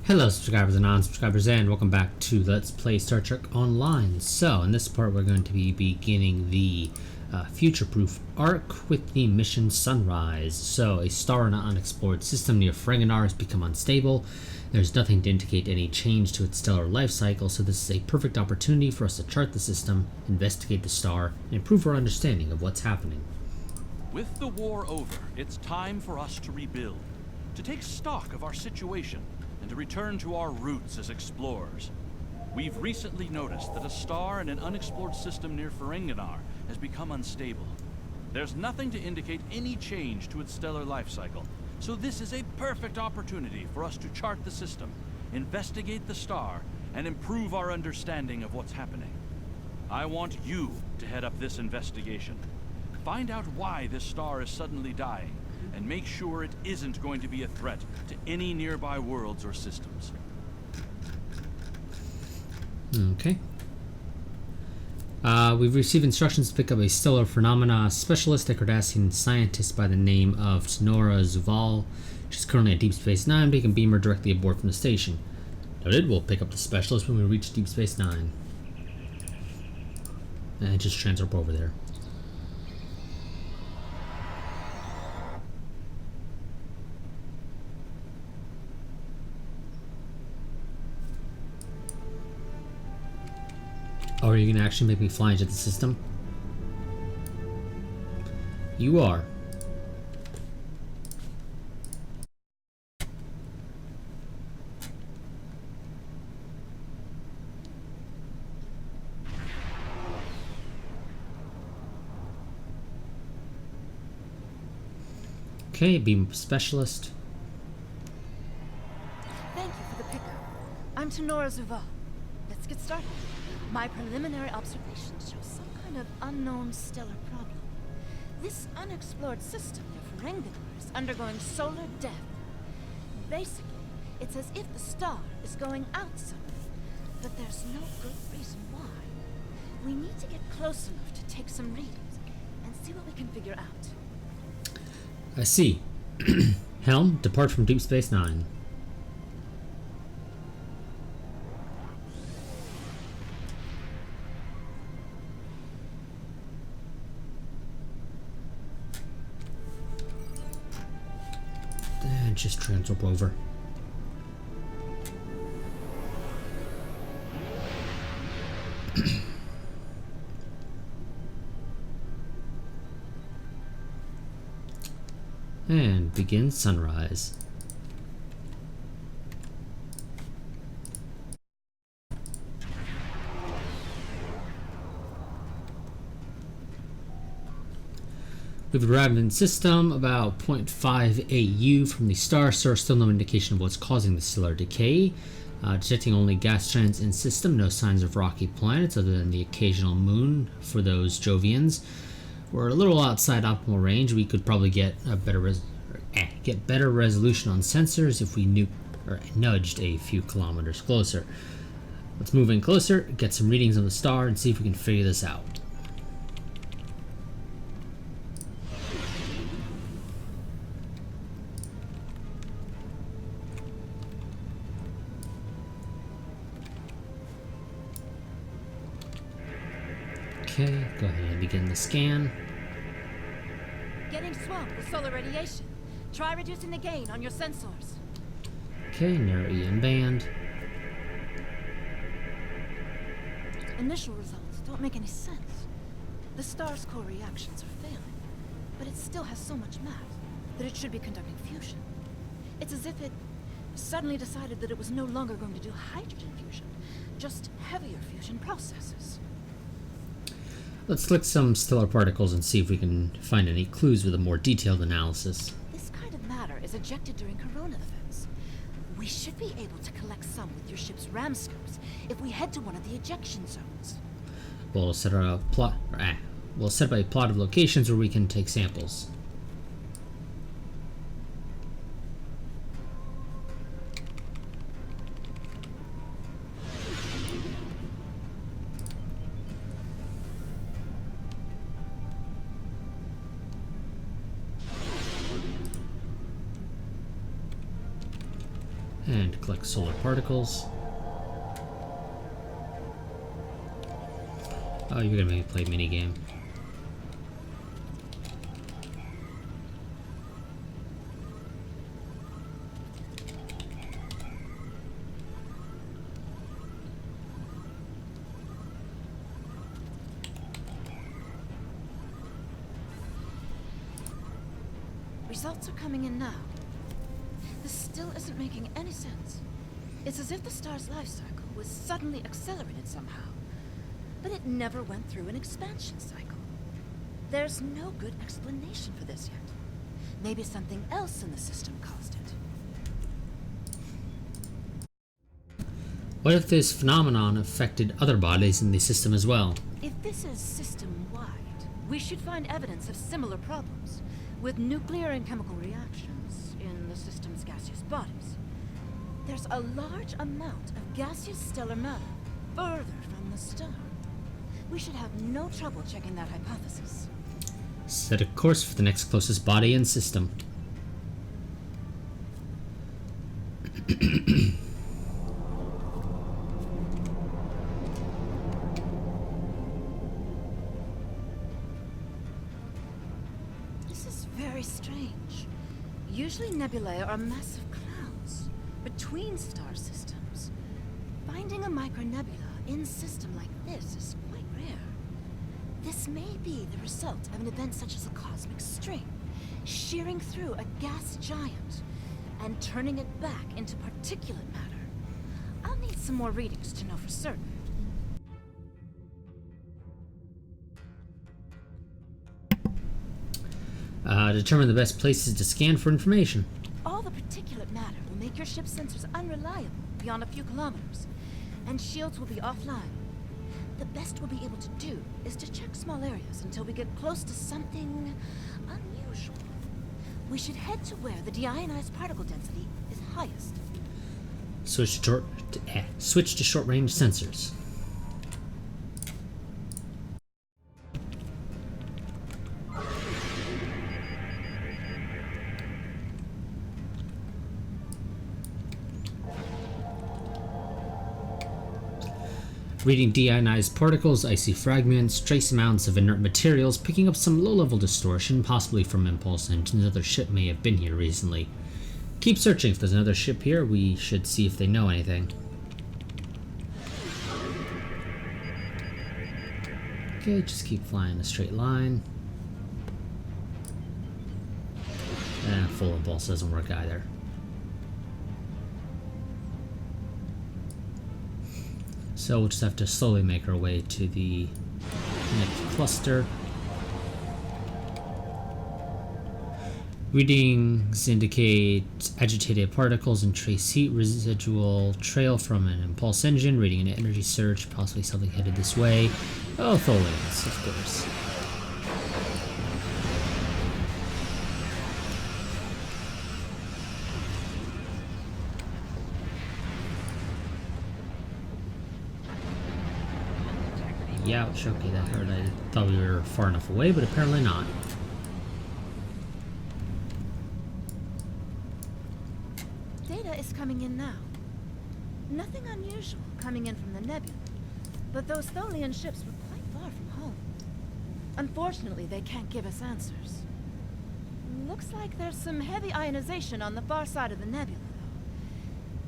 Hello subscribers and non-subscribers, and welcome back to Let's Play Star Trek Online. So, in this part we're going to be beginning the future-proof arc with the mission Sunrise. So, a star in an unexplored system near Ferenginar has become unstable. There's nothing to indicate any change to its stellar life cycle, so this is a perfect opportunity for us to chart the system, investigate the star, and improve our understanding of what's happening. With the war over, it's time for us to rebuild, to take stock of our situation, and to return to our roots as explorers. We've recently noticed that a star in an unexplored system near Ferenginar has become unstable. There's nothing to indicate any change to its stellar life cycle, so this is a perfect opportunity for us to chart the system, investigate the star, and improve our understanding of what's happening. I want you to head up this investigation. Find out why this star is suddenly dying, and make sure it isn't going to be a threat to any nearby worlds or systems. Okay. We've received instructions to pick up a stellar phenomena specialist, a Cardassian scientist by the name of Nora Zuval. She's currently at Deep Space Nine, but you can beam her directly aboard from the station. Noted, we'll pick up the specialist when we reach Deep Space Nine. And just transfer over there. Oh, are you gonna actually make me fly into the system? You are. Okay, beam specialist. Thank you for the pickup. I'm Tenora Zuval. Let's get started. My preliminary observations show some kind of unknown stellar problem. This unexplored system near Ferenginar is undergoing solar death. Basically, it's as if the star is going out suddenly, but there's no good reason why. We need to get close enough to take some readings and see what we can figure out. I see. Helm, depart from Deep Space Nine. And just transwarp over. And begin Sunrise. We've arrived in system about 0.5 AU from the star, so still no indication of what's causing the stellar decay. Detecting only gas giants in system, no signs of rocky planets other than the occasional moon for those Jovians. We're a little outside optimal range. We could probably get a better resolution on sensors if we nudged a few kilometers closer. Let's move in closer, get some readings on the star, and see if we can figure this out. Okay, go ahead and begin the scan. Getting swamped with solar radiation. Try reducing the gain on your sensors. Okay, narrow EM band. Initial results don't make any sense. The star's core reactions are failing, but it still has so much mass that it should be conducting fusion. It's as if it suddenly decided that it was no longer going to do hydrogen fusion, just heavier fusion processes. Let's select some stellar particles and see if we can find any clues with a more detailed analysis. This kind of matter is ejected during corona events. We should be able to collect some with your ship's ram scopes if we head to one of the ejection zones. We'll set a plot of locations where we can take samples. And collect solar particles. Oh, you're gonna make me play a minigame. Results are coming in now. This still isn't making any sense. It's as if the star's life cycle was suddenly accelerated somehow. But it never went through an expansion cycle. There's no good explanation for this yet. Maybe something else in the system caused it. What if this phenomenon affected other bodies in the system as well? If this is system-wide, we should find evidence of similar problems, with nuclear and chemical reactions in the system's gaseous bodies. There's a large amount of gaseous stellar matter further from the star. We should have no trouble checking that hypothesis. Set a course for the next closest body and system. This is very strange. Usually nebulae are massive clouds between star systems. Finding a micronebula in system like this is quite rare. This may be the result of an event such as a cosmic string, shearing through a gas giant and turning it back into particulate matter. I'll need some more readings to know for certain. Determine the best places to scan for information. All the particulate matter will make your ship's sensors unreliable beyond a few kilometers, and shields will be offline. The best we'll be able to do is to check small areas until we get close to something unusual. We should head to where the deionized particle density is highest. Switch to short-range sensors. Reading deionized particles, icy fragments, trace amounts of inert materials, picking up some low-level distortion, possibly from impulse engines. Another ship may have been here recently. Keep searching. If there's another ship here, we should see if they know anything. Okay, just keep flying in a straight line. Full impulse doesn't work either. So we'll just have to slowly make our way to the next cluster. Readings indicate agitated particles and trace heat, residual trail from an impulse engine, reading an energy surge, possibly something headed this way. Oh, Tholians, of course. Ouch, okay, that hurt. I thought we were far enough away, but apparently not. Data is coming in now. Nothing unusual coming in from the nebula, but those Tholian ships were quite far from home. Unfortunately, they can't give us answers. Looks like there's some heavy ionization on the far side of the nebula,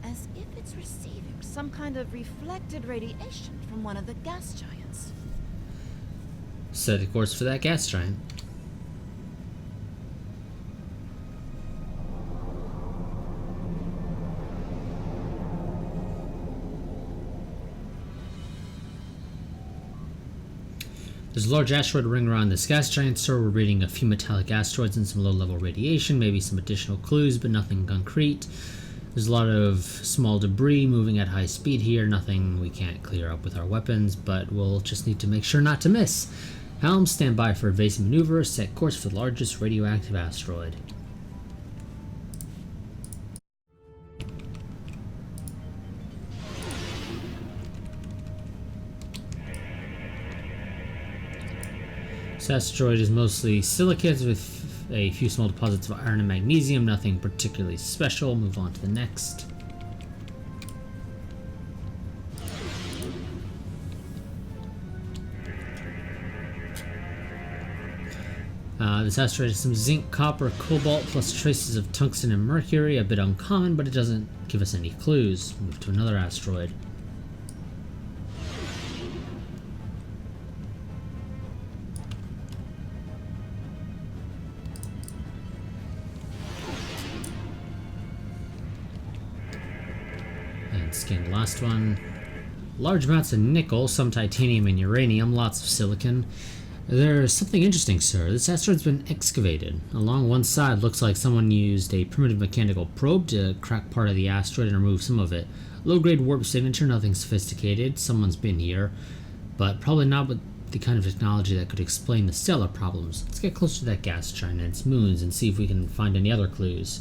though. As if it's receiving some kind of reflected radiation from one of the gas giants. Set a course for that gas giant. There's a large asteroid ring around this gas giant, so we're reading a few metallic asteroids and some low-level radiation, maybe some additional clues, but nothing concrete. There's a lot of small debris moving at high speed here, nothing we can't clear up with our weapons, but we'll just need to make sure not to miss. Helm, stand by for evasive maneuver, set course for the largest radioactive asteroid. This asteroid is mostly silicates with a few small deposits of iron and magnesium, nothing particularly special. Move on to the next. This asteroid has some zinc, copper, cobalt, plus traces of tungsten and mercury. A bit uncommon, but it doesn't give us any clues. Move to another asteroid. And scan the last one. Large amounts of nickel, some titanium and uranium, lots of silicon. There's something interesting, sir. This asteroid's been excavated. Along one side, looks like someone used a primitive mechanical probe to crack part of the asteroid and remove some of it. Low-grade warp signature, nothing sophisticated. Someone's been here, but probably not with the kind of technology that could explain the stellar problems. Let's get closer to that gas giant and its moons and see if we can find any other clues.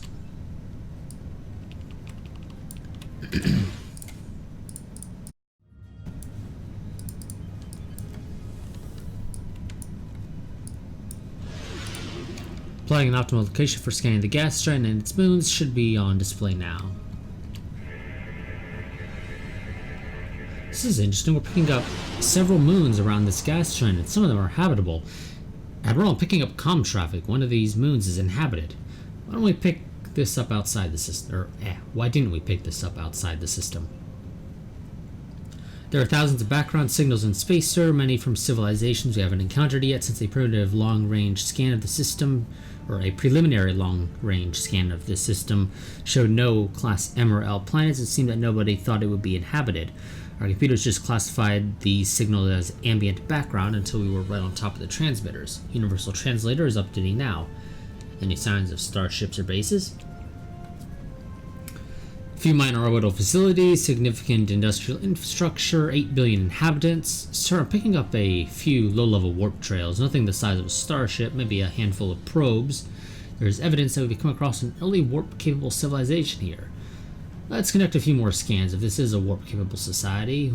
Applying an optimal location for scanning the gas giant and its moons should be on display now. This is interesting. We're picking up several moons around this gas giant, and some of them are habitable. Admiral, I'm picking up comm traffic. One of these moons is inhabited. Why don't we pick this up outside the system? Why didn't we pick this up outside the system? There are thousands of background signals in space, sir, many from civilizations we haven't encountered yet since a primitive long-range scan of the system, or a preliminary long-range scan of the system, showed no Class M or L planets. It seemed that nobody thought it would be inhabited. Our computers just classified the signal as ambient background until we were right on top of the transmitters. Universal Translator is updating now. Any signs of starships or bases? Few minor orbital facilities, significant industrial infrastructure, 8 billion inhabitants. Sir, I'm picking up a few low-level warp trails, nothing the size of a starship, maybe a handful of probes. There's evidence that we've come across an early warp-capable civilization here. Let's conduct a few more scans if this is a warp-capable society.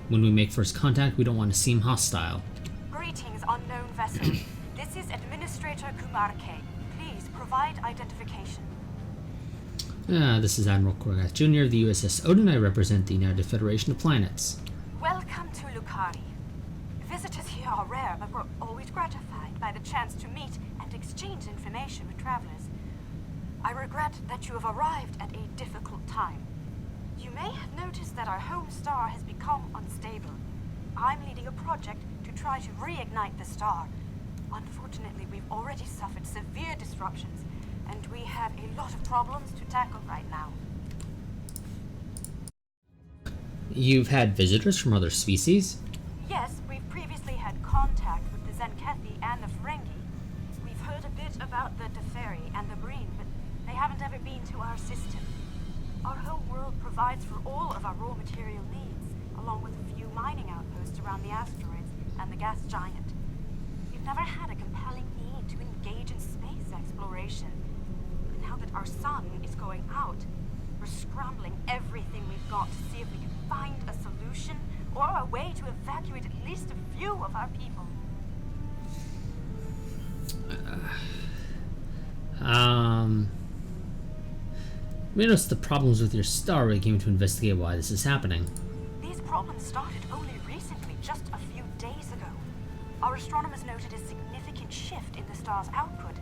When we make first contact, we don't want to seem hostile. Greetings, unknown vessel. This is Administrator Kumarke. Please provide identification. This is Admiral Korgath Jr. of the USS Odin. I represent the United Federation of Planets. Welcome to Lucaria. Visitors here are rare, but we're always gratified by the chance to meet and exchange information with travelers. I regret that you have arrived at a difficult time. You may have noticed that our home star has become unstable. I'm leading a project to try to reignite the star. Unfortunately, we've already suffered severe disruptions, and we have a lot of problems to tackle right now. You've had visitors from other species? Yes, we've previously had contact with the Zenkethi and the Ferengi. We've heard a bit about the Teferi and the Breen, but they haven't ever been to our system. Our home world provides for all of our raw material needs, along with a few mining outposts around the asteroids and the gas giant. We've never had a compelling need to engage in space exploration. Now that our sun is going out, we're scrambling everything we've got to see if we can find a solution or a way to evacuate at least a few of our people. We noticed the problems with your star. We came to investigate why this is happening. These problems started only recently, just a few days ago. Our astronomers noted a significant shift in the star's output,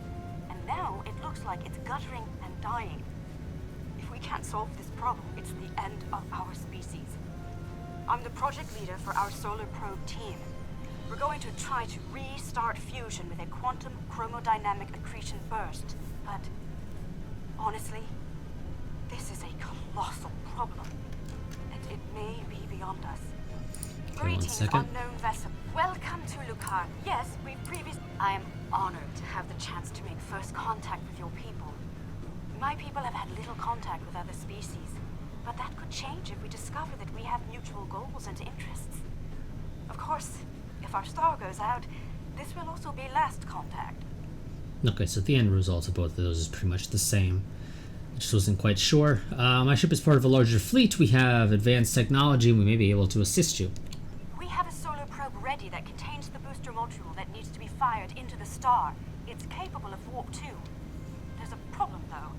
and now it looks like it's guttering and dying. If we can't solve this problem, it's the end of our species. I'm the project leader for our solar probe team. We're going to try to restart fusion with a quantum chromodynamic accretion burst, but honestly, this is a colossal problem, and it may be beyond us. Greetings, unknown vessel. Welcome to Lucaria. Yes, we've previously... I am honored to have the chance to make first contact with your people. My people have had little contact with other species, but that could change if we discover that we have mutual goals and interests. Of course, if our star goes out, this will also be last contact. Okay, so the end result of both of those is pretty much the same. I just wasn't quite sure. My ship is part of a larger fleet. We have advanced technology, and we may be able to assist you. We have a solar probe ready that contains the booster module that needs to be fired into the star. It's capable of warp 2. There's a problem, though.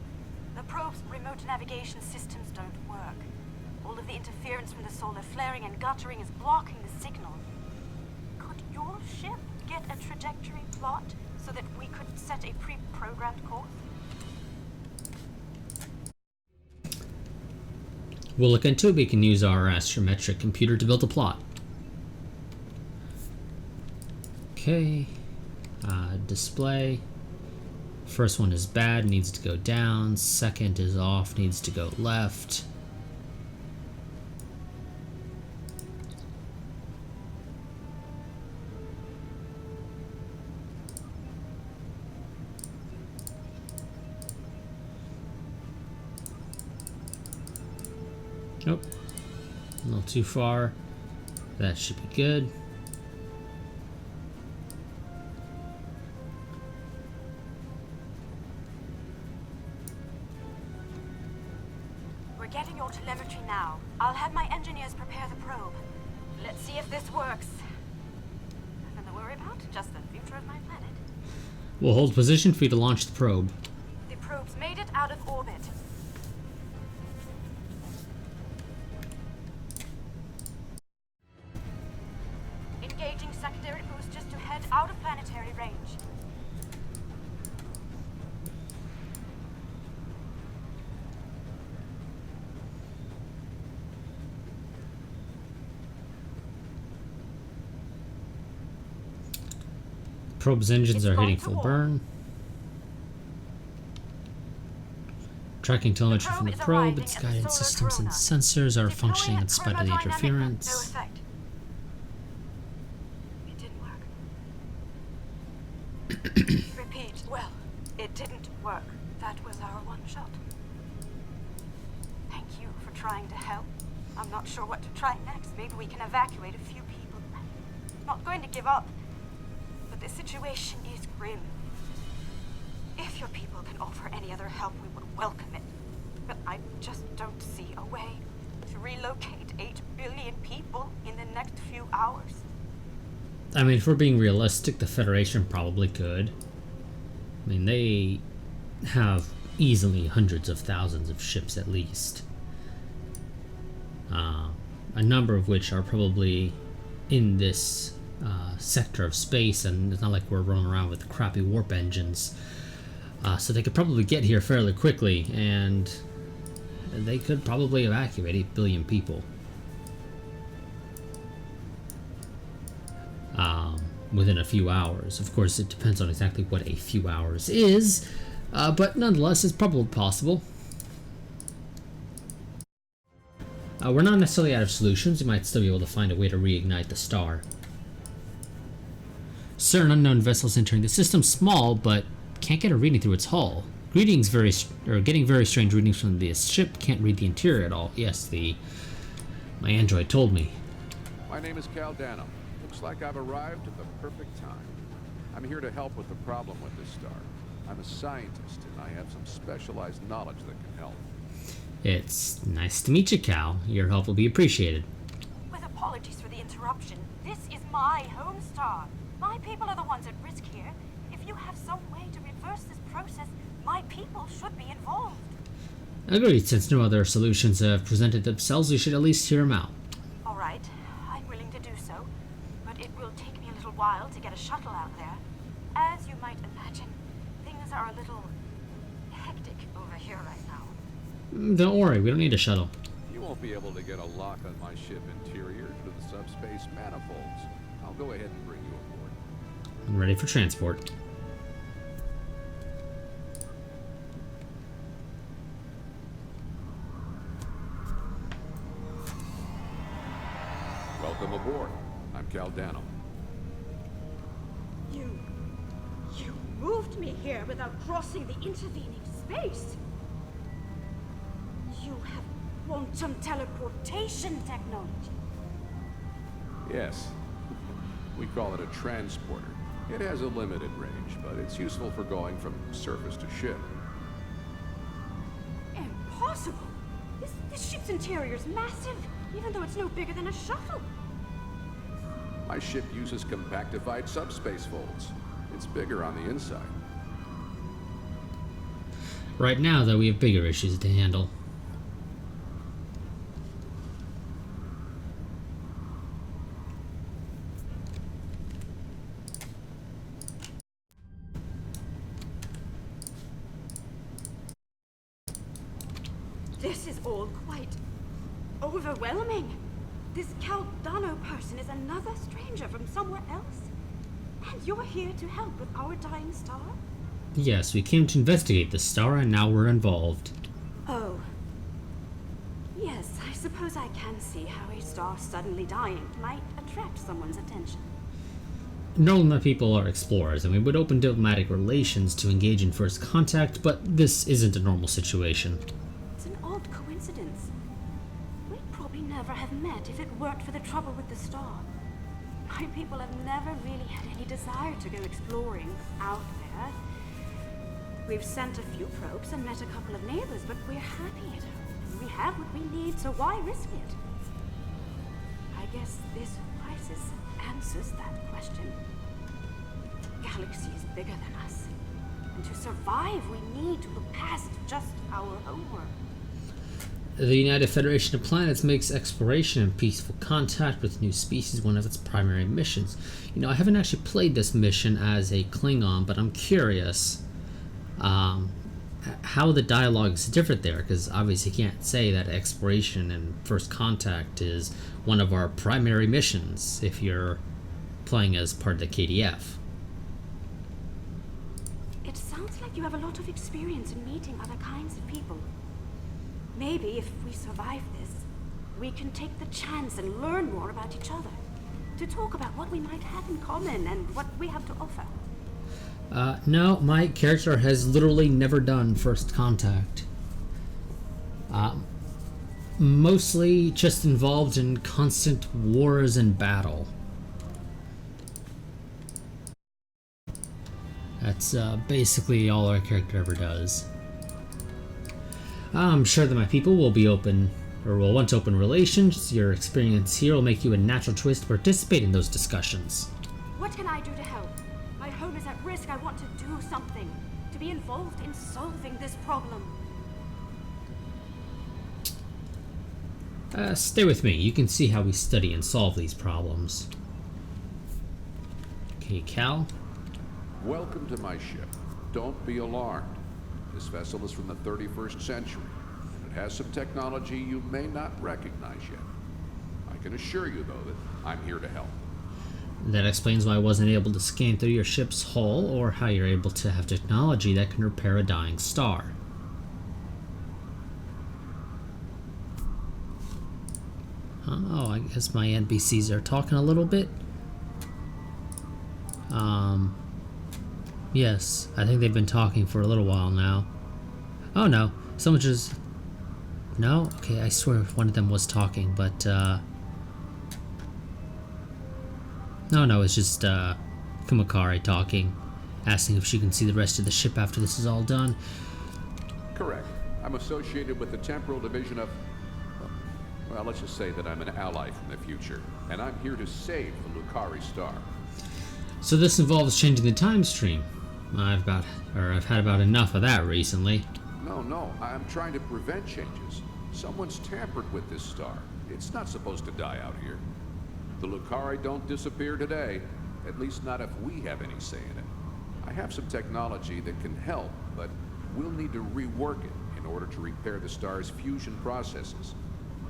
The probe's remote navigation systems don't work. All of the interference from the solar flaring and guttering is blocking the signal. Could your ship get a trajectory plot so that we could set a pre-programmed course? We'll look into it. We can use our astrometric computer to build a plot. Okay. Display. First one is bad, needs to go down. Second is off, needs to go left. Nope. A little too far. That should be good. We're getting your telemetry now. I'll have my engineers prepare the probe. Let's see if this works. Nothing to worry about, just the future of my planet. We'll hold position for you to launch the probe. The probe's made it out of orbit. Engaging secondary boosters to head out of planetary range. Probe's engines It's are going hitting to full warp. burn. Tracking telemetry from the probe is probe. arriving Its at the guidance solar systems and corona. sensors are Deploying functioning in spite of the thermodynamic interference. No effect. It didn't work. Repeat. Well, it didn't work. That was our one shot. Thank you for trying to help. I'm not sure what to try next. Maybe we can evacuate a few people. Not going to give up. But the situation is grim. If your people can offer any other help, we would welcome it. But I just don't see a way to relocate 8 billion people in the next few hours. I mean, if we're being realistic, the Federation probably could. I mean, they have easily hundreds of thousands of ships at least. A number of which are probably in this sector of space, and it's not like we're running around with crappy warp engines. So they could probably get here fairly quickly, and they could probably evacuate 8 billion people. Within a few hours. Of course, it depends on exactly what a few hours is, but nonetheless, it's probably possible. We're not necessarily out of solutions. We might still be able to find a way to reignite the star. Certain unknown vessels entering the system, small, but can't get a reading through its hull. Getting very strange readings from this ship. Can't read the interior at all. Yes, my android told me. My name is Caldano. Looks like I've arrived at the perfect time. I'm here to help with the problem with this star. I'm a scientist, and I have some specialized knowledge that can help. It's nice to meet you, Cal. Your help will be appreciated. With apologies for the interruption, this is my home star. My people are the ones at risk here. If you have some way to reverse this process, my people should be involved. Agreed. Since no other solutions have presented themselves, we should at least hear them out. All right, I'm willing to do so, but it will take me a little while to get a shuttle out there. As you might imagine, things are a little hectic over here right now. Don't worry, we don't need a shuttle. You won't be able to get a lock on my ship interior due to the subspace manifolds. I'll go ahead and bring you aboard. I'm ready for transport. Welcome aboard. I'm Caldano. You moved me here without crossing the intervening space. You have quantum teleportation technology. Yes. We call it a transporter. It has a limited range, but it's useful for going from surface to ship. Impossible! This ship's interior is massive, even though it's no bigger than a shuttle. My ship uses compactified subspace folds. It's bigger on the inside. Right now, though, we have bigger issues to handle. This is all quite overwhelming. This Caldano person is another stranger from somewhere else. And you're here to help with our dying star? Yes, we came to investigate the star and now we're involved. Oh. Yes, I suppose I can see how a star suddenly dying might attract someone's attention. Normally my people are explorers and we would open diplomatic relations to engage in first contact, but this isn't a normal situation. It's an odd coincidence. We'd probably never have met if it weren't for the trouble with the star. My people have never really had any desire to go exploring out there. We've sent a few probes and met a couple of neighbors, but we're happy at home. We have what we need, so why risk it? I guess this crisis answers that question. The galaxy is bigger than us. And to survive, we need to look past just our homeworld. The United Federation of Planets makes exploration and peaceful contact with new species one of its primary missions. You know, I haven't actually played this mission as a Klingon, but I'm curious how the dialogue is different there, because obviously you can't say that exploration and first contact is one of our primary missions if you're playing as part of the KDF. It sounds like you have a lot of experience in meeting other kinds of people. Maybe if we survive this, we can take the chance and learn more about each other. To talk about what we might have in common and what we have to offer. No, my character has literally never done first contact. Mostly just involved in constant wars and battle. That's basically all our character ever does. I'm sure that my people will be open, or will want to open relations. Your experience here will make you a natural choice to participate in those discussions. What can I do to help? My home is at risk. I want to do something. To be involved in solving this problem. Stay with me. You can see how we study and solve these problems. Okay, Cal. Welcome to my ship. Don't be alarmed. This vessel is from the 31st century. It has some technology you may not recognize yet. I can assure you, though, that I'm here to help. That explains why I wasn't able to scan through your ship's hull, or how you're able to have technology that can repair a dying star. Oh, I guess my NPCs are talking a little bit. Yes, I think they've been talking for a little while now. Oh no, someone just... No? Okay, I swear one of them was talking, but No, it's just Kumakari talking, asking if she can see the rest of the ship after this is all done. Correct. I'm associated with the temporal division of... Well, let's just say that I'm an ally from the future, and I'm here to save the Lucari star. So this involves changing the time stream. I've had about enough of that recently. No, I'm trying to prevent changes. Someone's tampered with this star. It's not supposed to die out here. The Lucari don't disappear today, at least not if we have any say in it. I have some technology that can help, but we'll need to rework it in order to repair the star's fusion processes.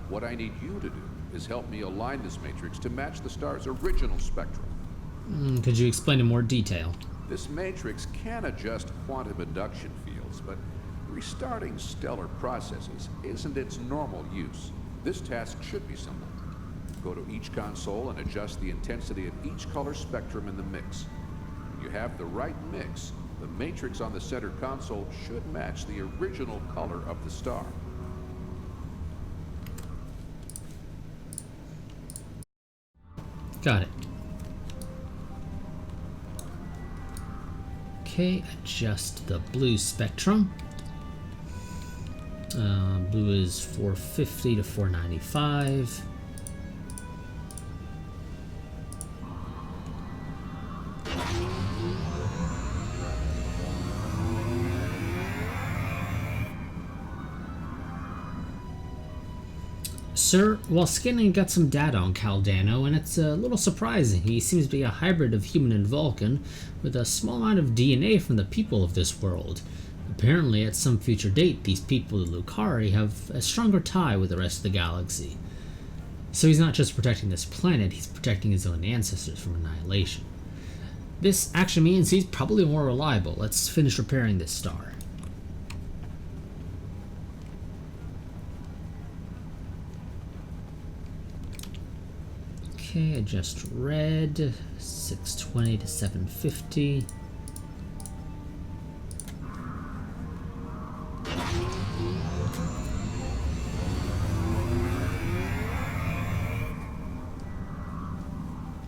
What I need you to do is help me align this matrix to match the star's original spectrum. Could you explain in more detail? This matrix can adjust quantum induction fields, but restarting stellar processes isn't its normal use. This task should be simple. Go to each console and adjust the intensity of each color spectrum in the mix. When you have the right mix, the matrix on the center console should match the original color of the star. Got it. Okay, adjust the blue spectrum. Blue is 450 to 495. Sir, while scanning, got some data on Caldano, and it's a little surprising. He seems to be a hybrid of human and Vulcan, with a small amount of DNA from the people of this world. Apparently, at some future date, these people, the Lucari, have a stronger tie with the rest of the galaxy. So he's not just protecting this planet, he's protecting his own ancestors from annihilation. This actually means he's probably more reliable. Let's finish repairing this star. Okay, adjust red, 620 to 750.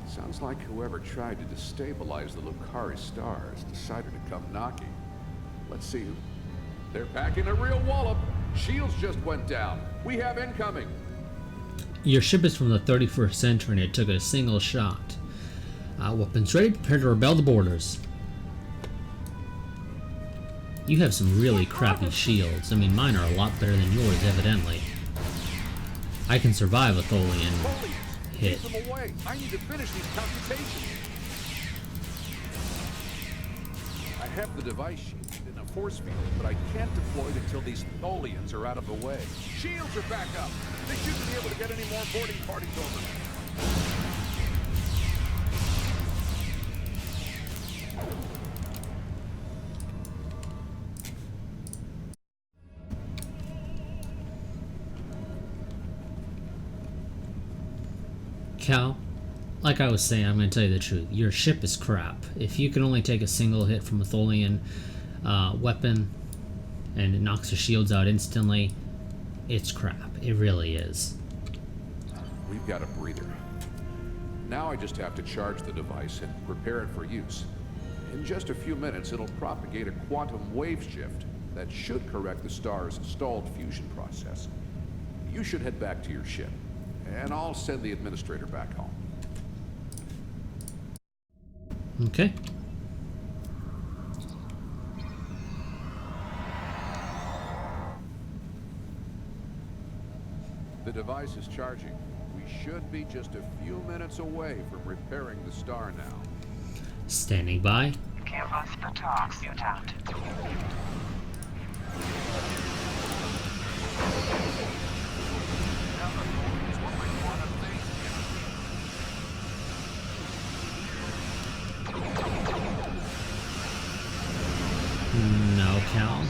Sounds like whoever tried to destabilize the Lucari star has decided to come knocking. Let's see who... They're packing a real wallop. Shields just went down. We have incoming. Your ship is from the 31st century and it took a single shot. Weapons ready, prepare to rebel the borders. You have some really crappy shields. I mean, mine are a lot better than yours, evidently. I can survive a Tholian hit. Keep them away. I need to finish these computations. I have the device shielded in a force field, but I can't deploy it until these Tholians are out of the way. Shields are back up. They shouldn't be able to get any more boarding parties over. Cal, like I was saying, I'm going to tell you the truth. Your ship is crap. If you can only take a single hit from a Tholian weapon and it knocks your shields out instantly, it's crap. It really is. We've got a breather. Now I just have to charge the device and prepare it for use. In just a few minutes, it'll propagate a quantum wave shift that should correct the star's stalled fusion process. You should head back to your ship, and I'll send the administrator back home. Okay. The device is charging. We should be just a few minutes away from repairing the star now. Standing by. Give us the talks, mutant. No, Cal.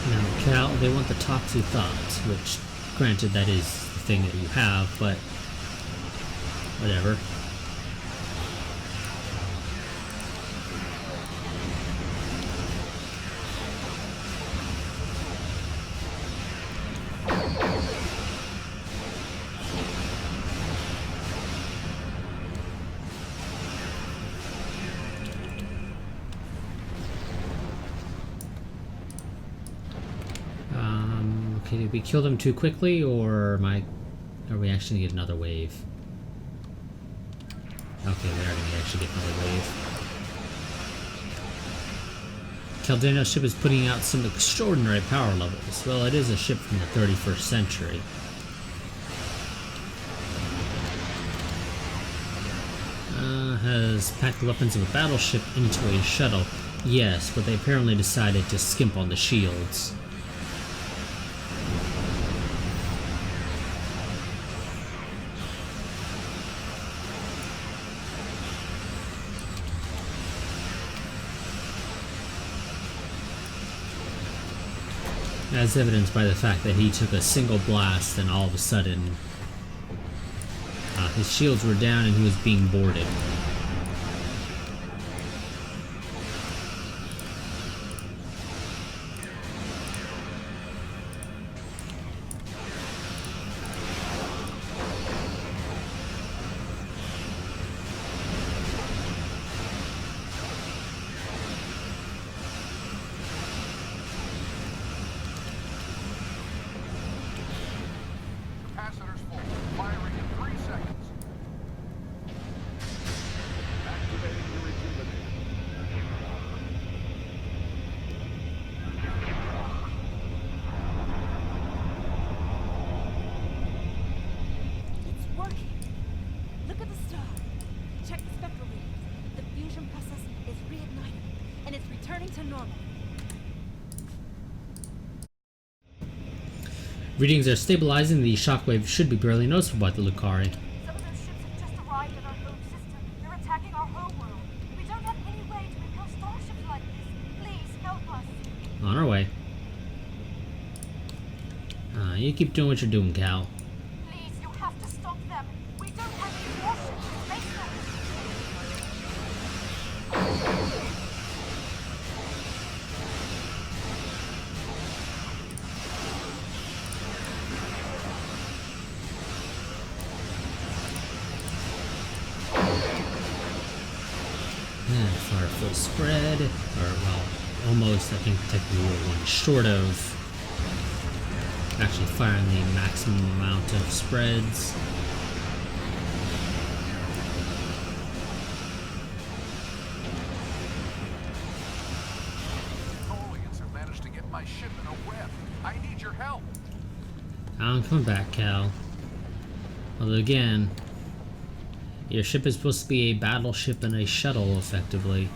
Now, Cal, they want the Toxie Thoughts, which, granted, that is the thing that you have, but whatever. Okay, did we kill them too quickly, or are we actually gonna get another wave? Okay, we are gonna actually get another wave. Caldano's ship is putting out some extraordinary power levels. Well, it is a ship from the 31st century. Has packed the weapons of a battleship into a shuttle. Yes, but they apparently decided to skimp on the shields. As evidenced by the fact that he took a single blast and all of a sudden his shields were down and he was being boarded. Capacitors full. Firing in 3 seconds. normal. Readings are stabilizing. The shockwave should be barely noticeable by the Lucari. Some of those ships have just arrived at our home system. They're attacking our home world. We don't have any way to repel starships like this. Please help us. On our way. You keep doing what you're doing, Cal. Please, you have to stop them. We don't have any warships to face them. Fire full spread. Or, well, almost. I think technically we're one short of actually firing the maximum amount of spreads. Tholians have managed to get my ship in a web. I need your help. I'm coming back, Cal. Although again, your ship is supposed to be a battleship and a shuttle, effectively.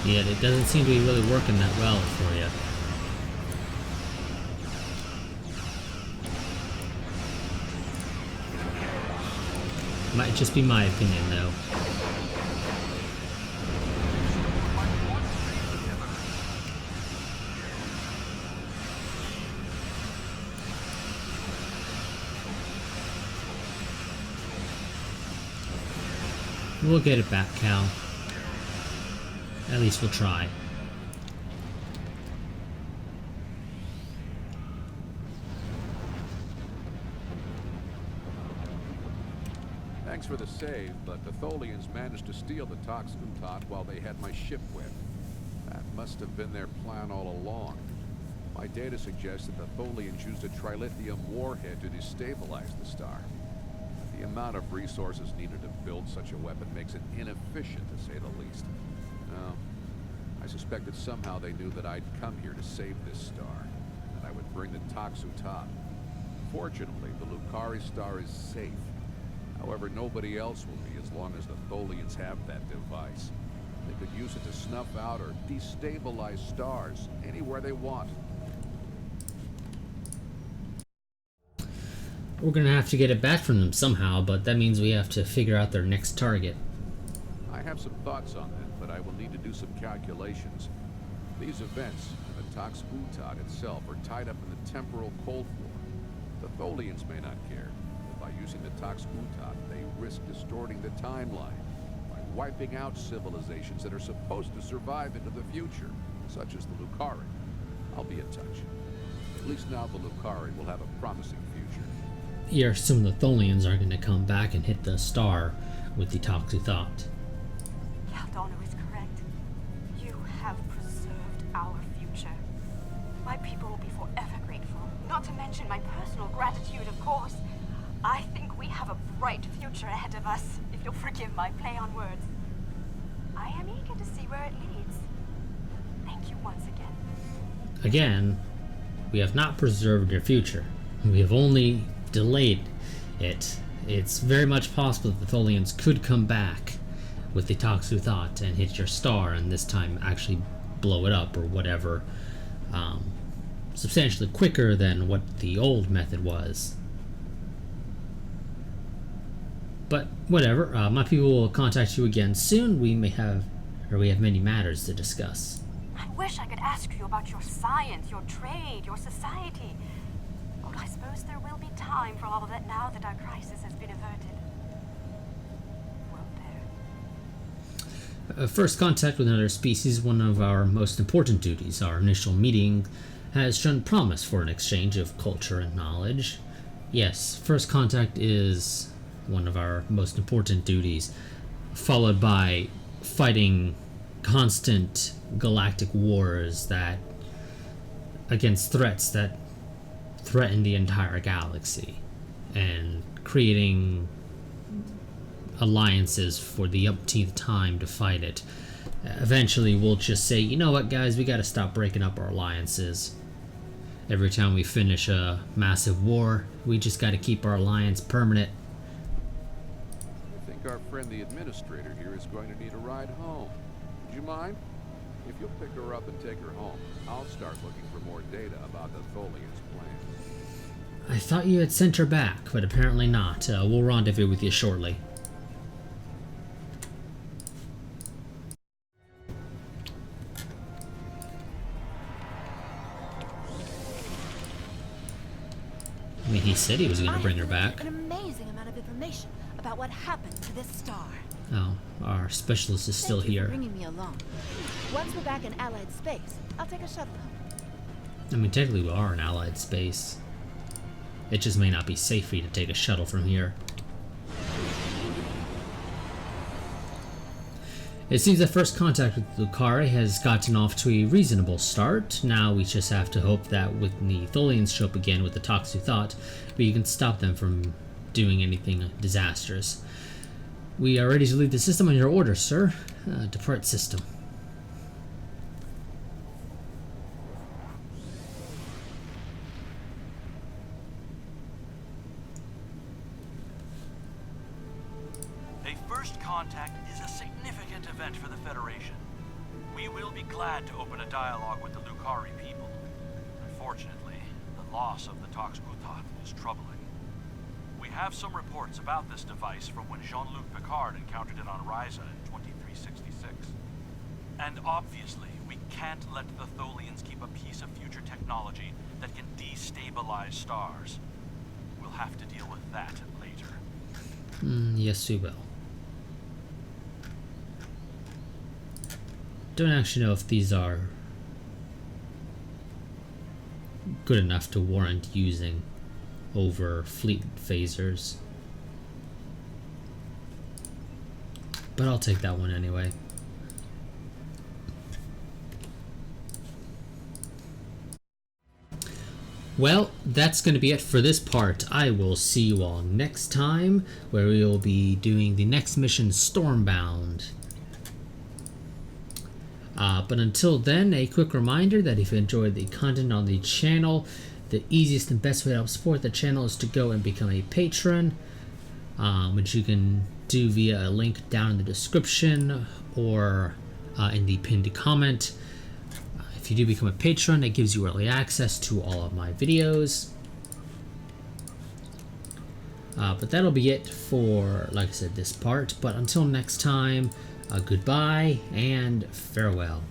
Yet it doesn't seem to be really working that well for you. Might just be my opinion, though. We'll get it back, Cal. At least we'll try. Thanks for the save, but the Tholians managed to steal the Tox Utot while they had my ship webbed. That must have been their plan all along. My data suggests that the Tholians used a trilithium warhead to destabilize the star. The amount of resources needed to build such a weapon makes it inefficient, to say the least. No, I suspected somehow they knew that I'd come here to save this star, and I would bring the Tox Utot. Fortunately, the Lucari star is safe. However, nobody else will be as long as the Tholians have that device. They could use it to snuff out or destabilize stars anywhere they want. We're gonna have to get it back from them somehow, but that means we have to figure out their next target. I have some thoughts on that, but I will need to do some calculations. These events, and the Tox Utot itself, are tied up in the temporal Cold War. The Tholians may not care, but by using the Tox Utot, they risk distorting the timeline by wiping out civilizations that are supposed to survive into the future, such as the Lucari. I'll be in touch. At least now the Lucari will have a promising future. You're assuming the Tholians are going to come back and hit the star with the Tox Utot. Caldano is correct. You have preserved our future. My people will be forever grateful. Not to mention my personal gratitude, of course. I think we have a bright future ahead of us, if you'll forgive my play on words. I am eager to see where it leads. Thank you once again. Again, we have not preserved your future. We have only delayed it. It's very much possible that the Tholians could come back with the Tox Utot and hit your star, and this time actually blow it up or whatever, substantially quicker than what the old method was. But whatever, my people will contact you again soon. We have many matters to discuss. I wish I could ask you about your science, your trade, your society. But I suppose there will be time for all of that now that our crisis has been averted. Won't there? First contact with another species, one of our most important duties. Our initial meeting has shown promise for an exchange of culture and knowledge. Yes, first contact is one of our most important duties, followed by fighting constant galactic wars that against threats that threaten the entire galaxy, and creating alliances for the umpteenth time to fight it. Eventually we'll just say, you know what guys, we gotta stop breaking up our alliances. Every time we finish a massive war, we just gotta keep our alliance permanent. I think our friend friend the administrator here is going to need a ride home. Would you mind? If you'll pick her up and take her home, I'll start looking for more data about the Tholian's plan. I thought you had sent her back, but apparently not. We'll rendezvous with you shortly. I mean, he said he was going to bring her back. An amazing amount of information about what happened to this star. Oh, our specialist is still Thank you for here. bringing me along. Once we're back in Allied space, I'll take a shuttle home. I mean, technically we are in Allied space. It just may not be safe for you to take a shuttle from here. It seems that first contact with Lucari has gotten off to a reasonable start. Now we just have to hope that when the Tholians show up again with the toxic thought, we can stop them from doing anything disastrous. We are ready to leave the system on your order, sir. Depart system. A first contact is a significant event for the Federation. We will be glad to open a dialogue with the Lucari people. Unfortunately, the loss of the Tox Uthat is troubling. We have some reports about this device from when Jean-Luc Picard encountered it on Ryza in 2366. And obviously, we can't let the Tholians keep a piece of future technology that can destabilize stars. We'll have to deal with that later. Yes, we will. Don't actually know if these are good enough to warrant using over fleet phasers. But I'll take that one anyway. Well, that's going to be it for this part. I will see you all next time, where we will be doing the next mission, Stormbound. But until then, a quick reminder that if you enjoyed the content on the channel, the easiest and best way to help support the channel is to go and become a patron, which you can do via a link down in the description or in the pinned comment. If you do become a patron, it gives you early access to all of my videos. But that'll be it for, like I said, this part. But until next time, goodbye and farewell.